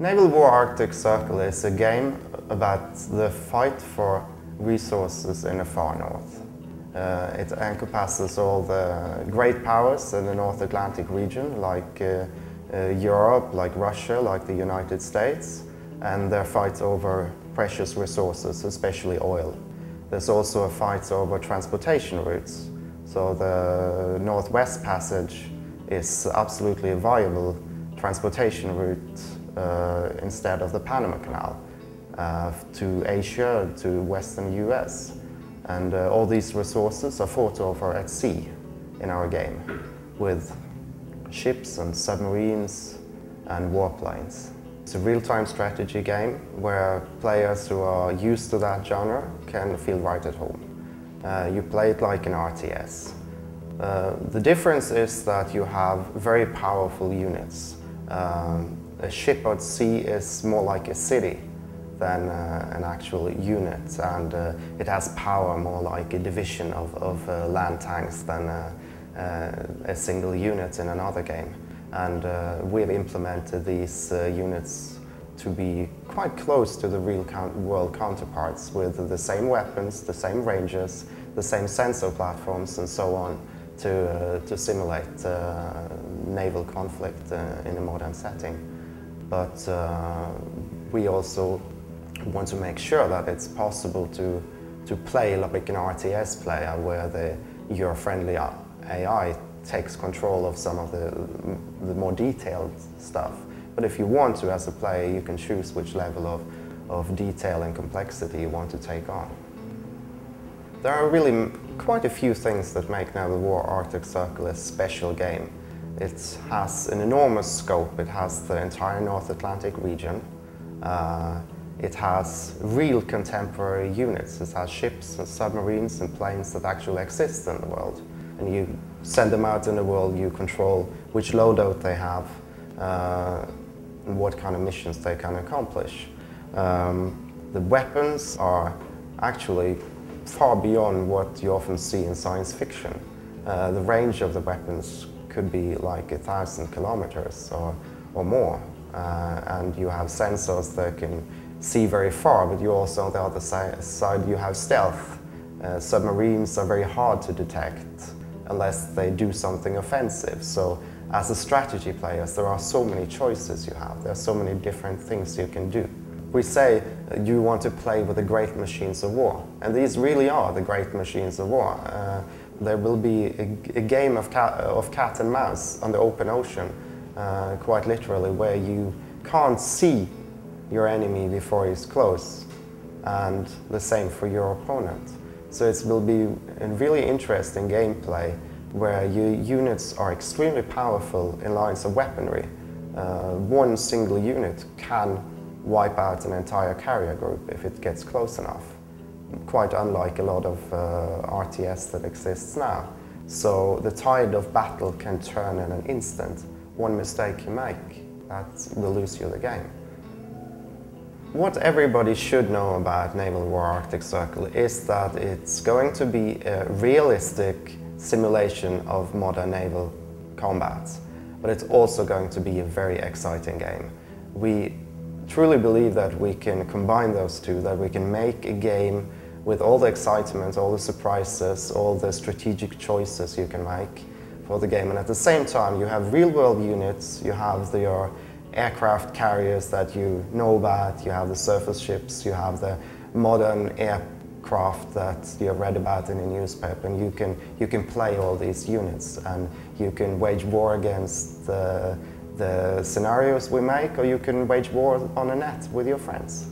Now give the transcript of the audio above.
Naval War Arctic Circle is a game about the fight for resources in the far north. It encompasses all the great powers in the North Atlantic region, like Europe, like Russia, like the United States, and their fights over precious resources, especially oil. There's also a fight over transportation routes. So the Northwest Passage is absolutely a viable transportation route instead of the Panama Canal to Asia, to Western US. And all these resources are fought over at sea in our game with ships and submarines and warplanes. It's a real-time strategy game where players who are used to that genre can feel right at home. You play it like an RTS. The difference is that you have very powerful units. A ship at sea is more like a city than an actual unit, and it has power more like a division of land tanks than a single unit in another game. And we've implemented these units to be quite close to the real world counterparts, with the same weapons, the same ranges, the same sensor platforms and so on, to simulate naval conflict in a modern setting. But we also want to make sure that it's possible to play like an RTS player, where your friendly AI takes control of some of the more detailed stuff. But if you want to, as a player, you can choose which level of detail and complexity you want to take on. There are really quite a few things that make Naval War Arctic Circle a special game. It has an enormous scope. It has the entire North Atlantic region. It has real contemporary units. It has ships and submarines and planes that actually exist in the world. And you send them out in the world, you control which loadout they have, and what kind of missions they can accomplish. The weapons are actually far beyond what you often see in science fiction. The range of the weapons could be like 1,000 kilometers or more. And you have sensors that can see very far, but you also, on the other side, you have stealth. Submarines are very hard to detect unless they do something offensive. So as a strategy player, there are so many choices you have. There are so many different things you can do. We say you want to play with the great machines of war, and these really are the great machines of war. There will be a game of cat and mouse on the open ocean, quite literally, where you can't see your enemy before he's close, and the same for your opponent. So it will be a really interesting gameplay where your units are extremely powerful in lines of weaponry. One single unit can wipe out an entire carrier group if it gets close enough, quite unlike a lot of RTS that exists now. So the tide of battle can turn in an instant. One mistake you make, that will lose you the game. What everybody should know about Naval War Arctic Circle is that it's going to be a realistic simulation of modern naval combat, but it's also going to be a very exciting game. We truly believe that we can combine those two, that we can make a game with all the excitement, all the surprises, all the strategic choices you can make for the game. And at the same time, you have real-world units, you have your aircraft carriers that you know about, you have the surface ships, you have the modern aircraft that you have read about in a newspaper, and you can play all these units, and you can wage war against the scenarios we make, or you can wage war on a net with your friends.